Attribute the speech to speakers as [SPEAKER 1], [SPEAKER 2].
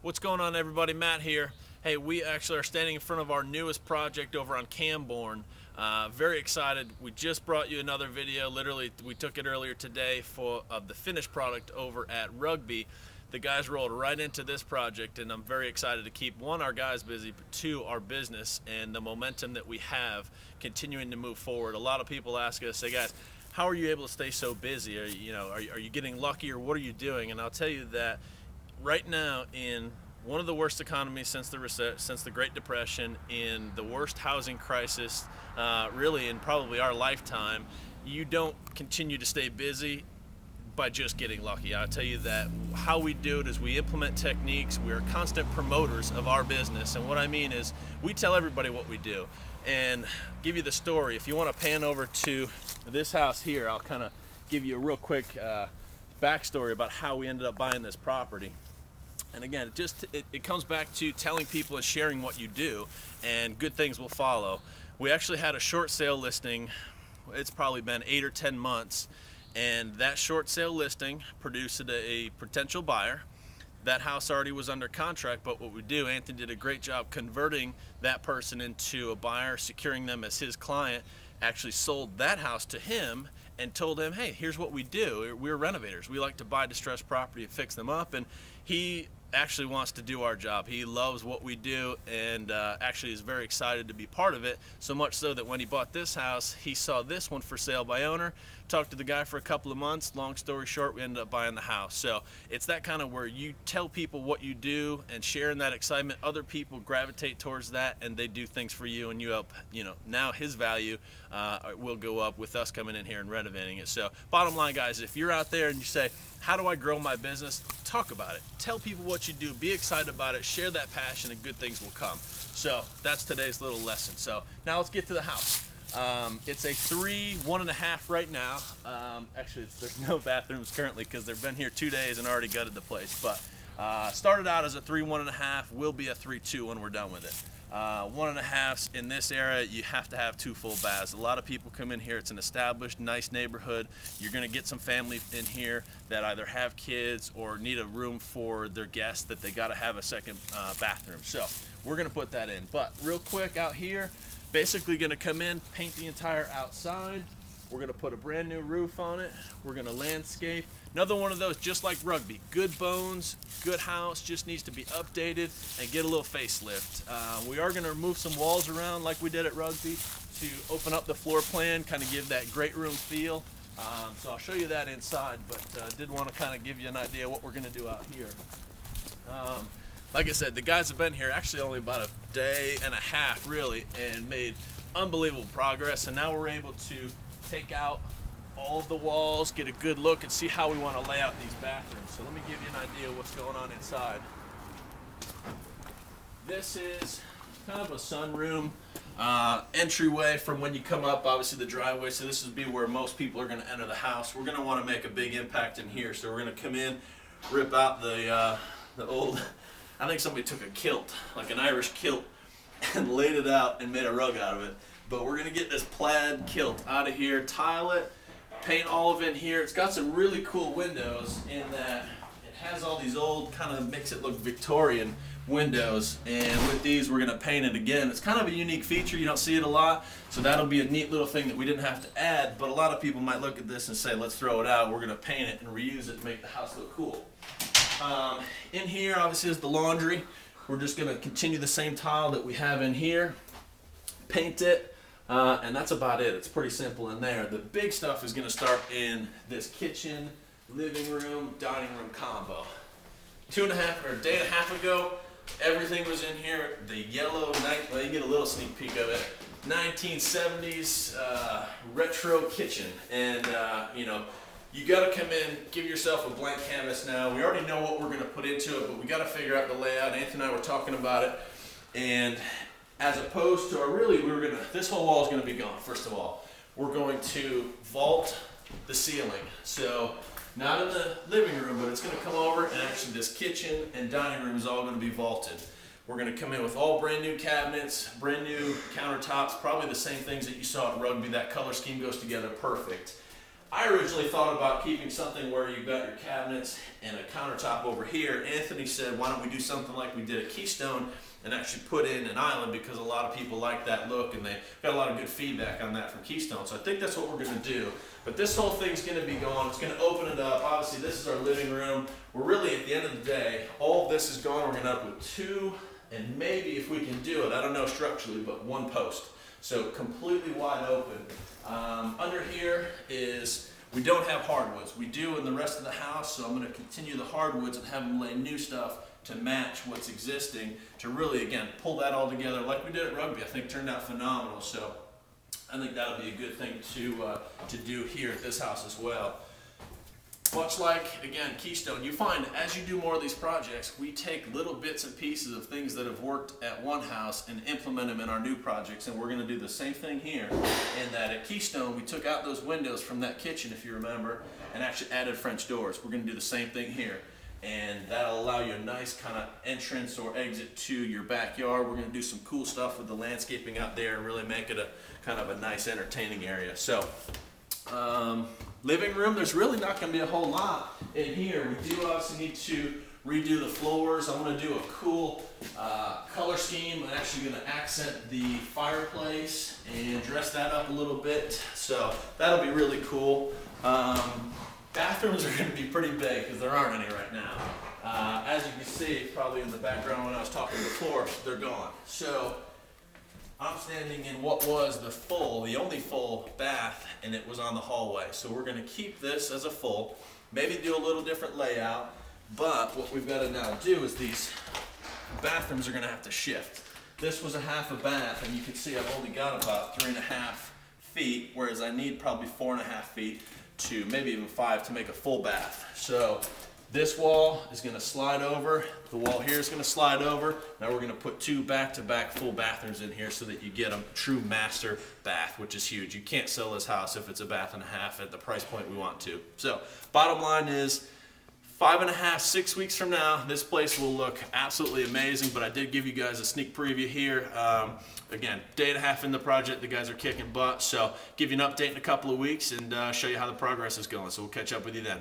[SPEAKER 1] What's going on, everybody? Matt here. Hey, we actually are standing in front of our newest project over on Camborne. Very excited. We just brought you another video. Literally, we took it earlier today of the finished product over at Rugby. The guys rolled right into this project, and I'm very excited to keep, one, our guys busy, but two, our business and the momentum that we have continuing to move forward. A lot of people ask us, hey guys, how are you able to stay so busy? Are you getting lucky, or what are you doing? And I'll tell you that right now, in one of the worst economies since the Great Depression, in the worst housing crisis really in probably our lifetime, you don't continue to stay busy by just getting lucky. I'll tell you that how we do it is we implement techniques. We're constant promoters of our business, and what I mean is we tell everybody what we do. And give you the story. If you want to pan over to this house here, I'll kind of give you a real quick backstory about how we ended up buying this property. And again, it comes back to telling people and sharing what you do, and good things will follow. We actually had a short sale listing. It's probably been 8 or 10 months, and that short sale listing produced a potential buyer. That house already was under contract, but what we do, Anthony did a great job converting that person into a buyer, securing them as his client, actually sold that house to him and told him, hey, here's what we do. We're renovators. We like to buy distressed property and fix them up. And he actually wants to do our job. He loves what we do, and actually is very excited to be part of it, so much so that when he bought this house, he saw this one for sale by owner, talked to the guy for a couple of months. Long story short, we ended up buying the house. So it's that kind of where you tell people what you do and sharing that excitement, other people gravitate towards that and they do things for you, and you help, now his value will go up with us coming in here and renovating it. So bottom line, guys, if you're out there and you say, how do I grow my business? Talk about it. Tell people what you do. Be excited about it. Share that passion, and good things will come. So that's today's little lesson. So now let's get to the house. It's a 1.5 right now. Actually, there's no bathrooms currently because they've been here 2 days and already gutted the place. But started out as a 1.5, will be a 3.2 when we're done with it. 1.5s in this area, you have to have 2 full baths. A lot of people come in here. It's an established, nice neighborhood. You're going to get some family in here that either have kids or need a room for their guests that they got to have a second bathroom. So we're going to put that in. But real quick out here, basically going to come in, paint the entire outside. We're going to put a brand new roof on it. We're going to landscape. Another one of those, just like Rugby. Good bones, good house, just needs to be updated and get a little facelift. We are going to remove some walls around like we did at Rugby to open up the floor plan, kind of give that great room feel. So I'll show you that inside, but did want to kind of give you an idea of what we're going to do out here. Like I said, the guys have been here actually only about a day and a half, really, and made unbelievable progress. And now we're able to take out all of the walls, get a good look, and see how we want to lay out these bathrooms. So let me give you an idea of what's going on inside. This is kind of a sunroom entryway from when you come up, obviously the driveway. So this would be where most people are going to enter the house. We're going to want to make a big impact in here. So we're going to come in, rip out the old, I think somebody took a kilt, like an Irish kilt, and laid it out and made a rug out of it. But we're going to get this plaid kilt out of here, tile it, paint all of it in here. It's got some really cool windows in that it has all these old, kind of makes it look Victorian windows. And with these, we're going to paint it again. It's kind of a unique feature. You don't see it a lot. So that'll be a neat little thing that we didn't have to add. But a lot of people might look at this and say, let's throw it out. We're going to paint it and reuse it to make the house look cool. In here, obviously, is the laundry. We're just going to continue the same tile that we have in here, paint it, and that's about it. It's pretty simple in there. The big stuff is going to start in this kitchen, living room, dining room combo. 2.5 or a day and a half ago, everything was in here. The yellow well, you get a little sneak peek of it. 1970s retro kitchen, and you got to come in, give yourself a blank canvas now. We already know what we're going to put into it, but we got to figure out the layout. Anthony and I were talking about it, and as opposed to this whole wall is going to be gone. First of all, we're going to vault the ceiling. So not in the living room, but it's going to come over, and actually this kitchen and dining room is all going to be vaulted. We're going to come in with all brand new cabinets, brand new countertops, probably the same things that you saw at Rugby. That color scheme goes together perfect. I originally thought about keeping something where you've got your cabinets and a countertop over here. Anthony said, why don't we do something like we did at Keystone and actually put in an island, because a lot of people like that look and they got a lot of good feedback on that from Keystone. So I think that's what we're gonna do. But this whole thing's gonna be gone. It's gonna open it up. Obviously this is our living room. We're really, at the end of the day, all of this is gone. We're gonna end up with 2, and maybe if we can do it, I don't know structurally, but 1 post. So completely wide open. Under here is, we don't have hardwoods. We do in the rest of the house, so I'm going to continue the hardwoods and have them lay new stuff to match what's existing, to really, again, pull that all together like we did at Rugby. I think turned out phenomenal. So I think that'll be a good thing to do here at this house as well. Much like, again, Keystone, you find as you do more of these projects, we take little bits and pieces of things that have worked at one house and implement them in our new projects, and we're going to do the same thing here. In that at Keystone, we took out those windows from that kitchen, if you remember, and actually added French doors. We're going to do the same thing here, and that'll allow you a nice kind of entrance or exit to your backyard. We're going to do some cool stuff with the landscaping out there and really make it a kind of a nice entertaining area. So living room, there's really not going to be a whole lot in here. We do obviously need to redo the floors. I'm going to do a cool color scheme. I'm actually going to accent the fireplace and dress that up a little bit. So that'll be really cool. Bathrooms are going to be pretty big because there aren't any right now. As you can see, probably in the background when I was talking before, they're gone. So I'm standing in what was the only full bath, and it was on the hallway. So we're going to keep this as a full, maybe do a little different layout, but what we've got to now do is these bathrooms are going to have to shift. This was a half a bath, and you can see I've only got about 3.5 feet, whereas I need probably 4.5 feet to maybe even 5 to make a full bath. So this wall is going to slide over. The wall here is going to slide over. Now we're going to put 2 back-to-back full bathrooms in here so that you get a true master bath, which is huge. You can't sell this house if it's a bath and a half at the price point we want to. So bottom line is 5.5, 6 weeks from now, this place will look absolutely amazing, but I did give you guys a sneak preview here. Again, 1.5 days in the project, the guys are kicking butt, so give you an update in a couple of weeks and show you how the progress is going. So we'll catch up with you then.